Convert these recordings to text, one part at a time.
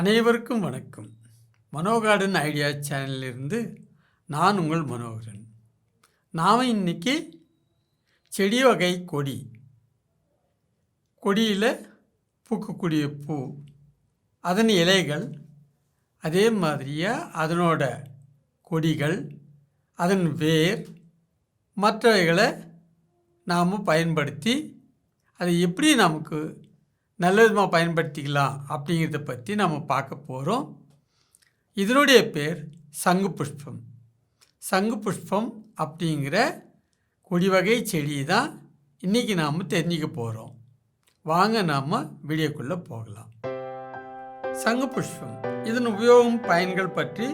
அனைவருக்கும் வணக்கம். மனோ garden idea சேனலிலிருந்து நான் உங்கள் மனோகரன். நாம் இன்றைக்கி செடி வகை கொடியில் பூக்கக்கூடிய பூ, அதன் இலைகள், அதே மாதிரியாக அதனோட கொடிகள், அதன் வேர், மற்றவைகளை நாம் பயன்படுத்தி அதை எப்படி நமக்கு நல்ல விதமாக பயன்படுத்திக்கலாம் அப்படிங்கிறத பற்றி நம்ம பார்க்க போகிறோம். இதனுடைய பேர் சங்கு புஷ்பம். சங்கு புஷ்பம் அப்படிங்கிற கொடி வகை செடி தான் இன்றைக்கி நாம் தெரிஞ்சிக்க போகிறோம். வாங்க நாம் வீடியோக்குள்ளே போகலாம். சங்கு புஷ்பம், இதன் உபயோகம் பயன்கள் பற்றி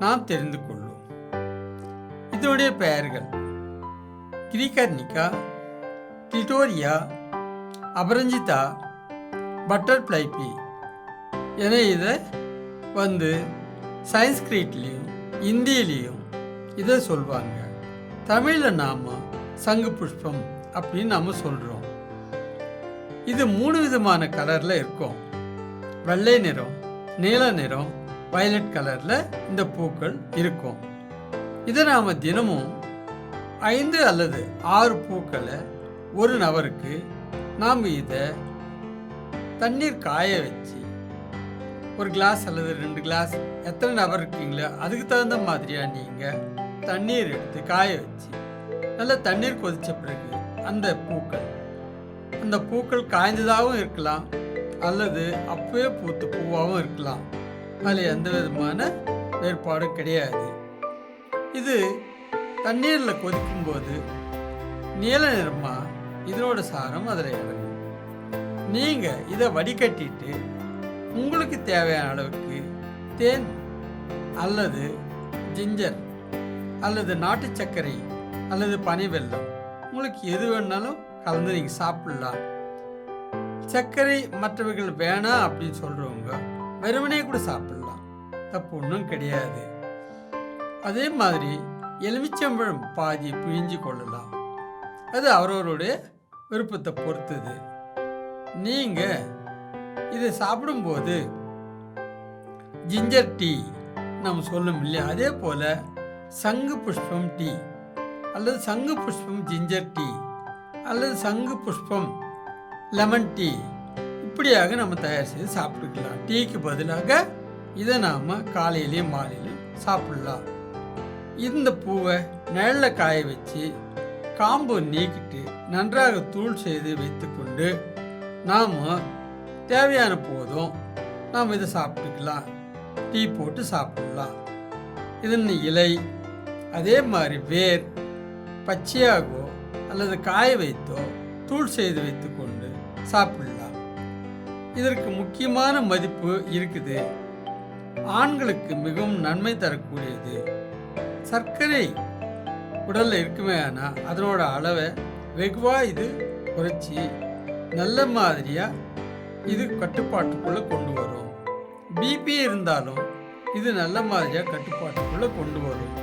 நாம் தெரிந்து கொள்வோம். இதனுடைய பெயர்கள் கிரிகர்னிகா, கிளிட்டோரியா, அபரஞ்சிதா, பட்டர்ஃப்ளை பீ என இதை சன்ஸ்கிரிட்லேயும் இந்தியிலையும் இதை சொல்லுவாங்க. தமிழில் நாம் சங்கு புஷ்பம் அப்படின்னு நாம் சொல்கிறோம். இது 3 விதமான கலரில் இருக்கும். வெள்ளை நிறம், நீல நிறம், வயலட் கலரில் இந்த பூக்கள் இருக்கும். இதை நாம் தினமும் 5 அல்லது 6 பூக்களை ஒரு நபருக்கு நாம் இதை தண்ணீர் காய வச்சு, ஒரு கிளாஸ் அல்லது 2 கிளாஸ், எத்தனை நபர் இருக்கீங்களோ அதுக்கு தகுந்த மாதிரியாக நீங்கள் தண்ணீர் எடுத்து காய வச்சு நல்லா தண்ணீர் கொதித்த பிறகு அந்த பூக்கள் காய்ந்ததாகவும் இருக்கலாம் அல்லது அப்பவே பூத்த பூவாகவும் இருக்கலாம். அதில் எந்த விதமான வேறுபாடும் கிடையாது. இது தண்ணீரில் கொதிக்கும்போது நீல நிறமாக இதனோட சாரம் அதில் இறங்கும். நீங்கள் இதை வடிகட்டிட்டு உங்களுக்கு தேவையான அளவுக்கு தேன் அல்லது ஜிஞ்சர் அல்லது நாட்டு சர்க்கரை அல்லது பனை வெல்லம், உங்களுக்கு எது வேணாலும் கலந்து நீங்கள் சாப்பிடலாம். சர்க்கரை மற்றவர்கள் வேணாம் அப்படின்னு சொல்கிறவங்க வெறுமனே கூட சாப்பிடலாம், தப்பு ஒன்றும் கிடையாது. அதே மாதிரி எலுமிச்சம்பழம் பாதி பிழிஞ்சு கொள்ளலாம். அது அவரவருடைய விருப்பத்தை பொறுத்தது. நீங்கள் இதை சாப்பிடும்போது ஜிஞ்சர் டீ நம்ம சொல்லும் இல்லையா, அதே போல் சங்கு புஷ்பம் டீ அல்லது சங்கு புஷ்பம் ஜிஞ்சர் டீ அல்லது சங்கு புஷ்பம் லெமன் டீ இப்படியாக நம்ம தயார் செய்து சாப்பிட்டுக்கலாம். டீக்கு பதிலாக இதை நாம் காலையிலையும் மாலையிலையும் சாப்பிடலாம். இந்த பூவை நிழலில் காய வச்சு காம்பு நீக்கிட்டு நன்றாக தூள் செய்து வைத்துக்கொண்டு நாம் தேவையான போதும் நாம் இதை சாப்பிட்டுக்கலாம். டீ போட்டு சாப்பிடலாம். இதன் இலை, அதே மாதிரி வேர் பச்சையாகவோ அல்லது காய வைத்தோ தூள் செய்து வைத்துக்கொண்டு சாப்பிடலாம். இதற்கு முக்கியமான மதிப்பு இருக்குது. ஆண்களுக்கு மிகவும் நன்மை தரக்கூடியது. சர்க்கரை உடலில் இருக்குமே, ஆனால் அதனோட அளவை வெகுவாக இது குறைச்சி நல்ல மாதிரியாக இது கட்டுப்பாட்டுக்குள்ளே கொண்டு வரும். பிபி இருந்தாலும் இது நல்ல மாதிரியாக கட்டுப்பாட்டுக்குள்ளே கொண்டு வரும்.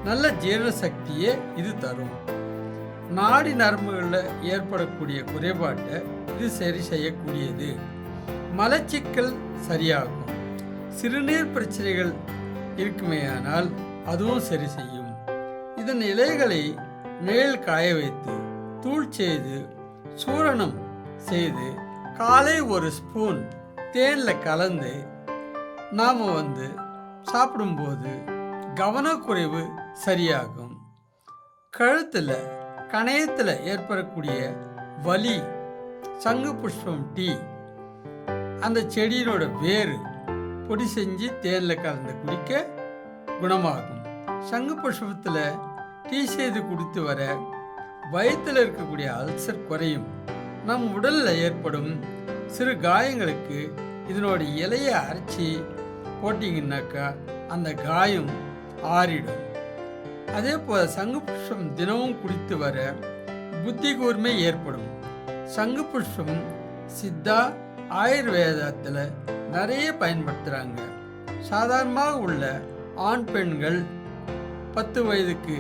நல்ல ஜீரண சக்தியை இது தரும். நாடி நரம்புகளில் ஏற்படக்கூடிய குறைபாட்டை இது சரி செய்யக்கூடியது. மலச்சிக்கல் சரியாகும். சிறுநீர் பிரச்சனைகள் இருக்குமேயானால் அதுவும் சரி செய்யும். இதன் இலைகளை நிழல் காய வைத்து தூள் செய்து சூரணம் செய்து காலை 1 ஸ்பூன் தேனில் கலந்து நாம் சாப்பிடும்போது கவனக்குறைவு சரியாகும். கழுத்தில் கணையத்தில் ஏற்படக்கூடிய வலி சங்கு புஷ்பம் டீ, அந்த செடியினோட வேறு பொடி செஞ்சு தேனில் கலந்து குடிக்க குணமாகும். சங்கு புஷ்பத்தில் டீ செய்து குடித்து வர வயிற்றில் இருக்கக்கூடிய அல்சர் குறையும். நம் உடலில் ஏற்படும் சிறு காயங்களுக்கு இதனோட இலையை அரைச்சி போட்டிங்கன்னாக்கா அந்த காயம் ஆறிடும். அதே போல் சங்கு புஷ்பம் தினமும் குடித்து வர புத்தி கூர்மை ஏற்படும். சங்கு புஷ்பம் சித்தா ஆயுர்வேதத்தில் நிறைய பயன்படுத்துகிறாங்க. சாதாரணமாக உள்ள ஆண் பெண்கள், 10 வயதுக்கு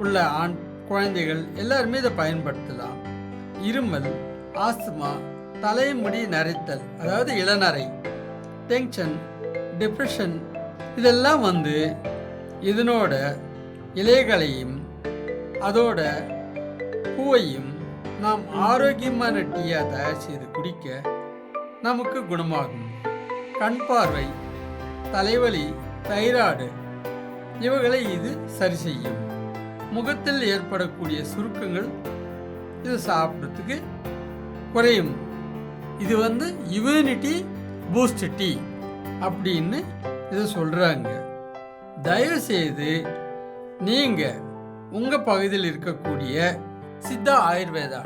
உள்ள ஆண் குழந்தைகள் எல்லாருமே இதை பயன்படுத்தலாம். இருமல், ஆஸ்துமா, தலைமுடி நரைத்தல், அதாவது இளநரை, டென்ஷன், டிப்ரெஷன் இதெல்லாம் வந்து இதனோட இலைகளையும் அதோட பூவையும் நாம் ஆரோக்கியமான டீயாக தயார் செய்து குடிக்க நமக்கு குணமாகும். கண் பார்வை, தலைவலி, தைராய்டு இவைகளை இது சரி செய்யும். முகத்தில் ஏற்படக்கூடிய சுருக்கங்கள் இது சாப்பிட்றதுக்கு குறையும். இது வந்து இம்யூனிட்டி பூஸ்ட் டீ அப்படின்னு இதை சொல்கிறாங்க. தயவுசெய்து நீங்கள் உங்கள் பகுதியில் இருக்கக்கூடிய சித்தா ஆயுர்வேதா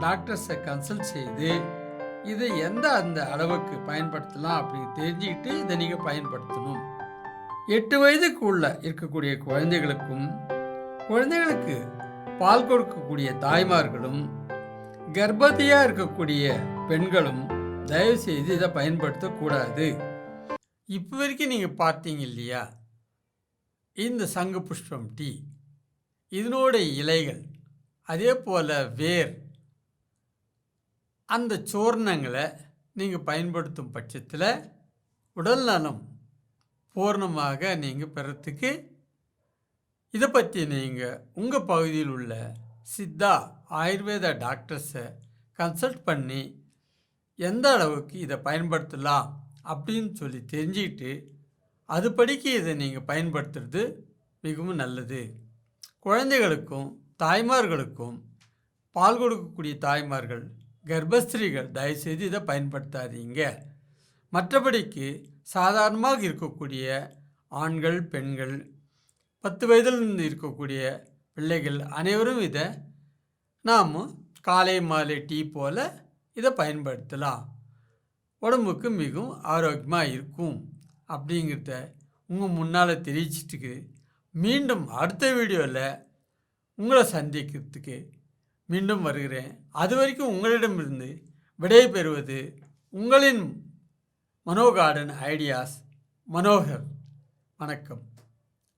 டாக்டர்ஸை கன்சல்ட் செய்து இதை அந்த அளவுக்கு பயன்படுத்தலாம் அப்படின்னு தெரிஞ்சுக்கிட்டு இதை நீங்கள் பயன்படுத்தணும். 8 வயதுக்கு உள்ள இருக்கக்கூடிய குழந்தைகளுக்கு பால் கொடுக்கக்கூடிய தாய்மார்களும் கர்ப்பவதியாக இருக்கக்கூடிய பெண்களும் தயவுசெய்து இதை பயன்படுத்தக்கூடாது. இப்போ வரைக்கும் நீங்கள் பார்த்தீங்க இல்லையா, இந்த சங்கு புஷ்பம் டீ இதனோட இலைகள் அதே போல் வேர் அந்த சூர்ணங்களை நீங்கள் பயன்படுத்தும் பட்சத்தில் உடல் நலம் பூர்ணமாக நீங்கள் பெறத்துக்கு இதை பற்றி நீங்கள் உங்கள் பகுதியில் உள்ள சித்தா ஆயுர்வேதா டாக்டர்ஸை கன்சல்ட் பண்ணி எந்த அளவுக்கு இதை பயன்படுத்தலாம் அப்படின்னு சொல்லி தெரிஞ்சுக்கிட்டு அதுபடிக்கு இதை நீங்கள் பயன்படுத்துறது மிகவும் நல்லது. குழந்தைகளுக்கும் தாய்மார்களுக்கும் பால் கொடுக்கக்கூடிய தாய்மார்கள், கர்ப்பஸ்திரீகள் தயவுசெய்து இதை பயன்படுத்தாதீங்க. மற்றபடிக்கு சாதாரணமாக இருக்கக்கூடிய ஆண்கள், பெண்கள், 10 வயதிலிருந்து இருக்கக்கூடிய பிள்ளைகள் அனைவரும் இதை நாம் காலை மாலை டீ போல் இதை பயன்படுத்தலாம். உடம்புக்கு மிகவும் ஆரோக்கியமாக இருக்கும் அப்படிங்கிறத உங்கள் முன்னால் தெரிவிச்சிட்டு மீண்டும் அடுத்த வீடியோவில் உங்களை சந்திக்கிறதுக்கு மீண்டும் வருகிறேன். அது வரைக்கும் உங்களிடமிருந்து விடைபெறுவது உங்களின் மனோ கார்டன் ஐடியாஸ் மனோகர். வணக்கம்.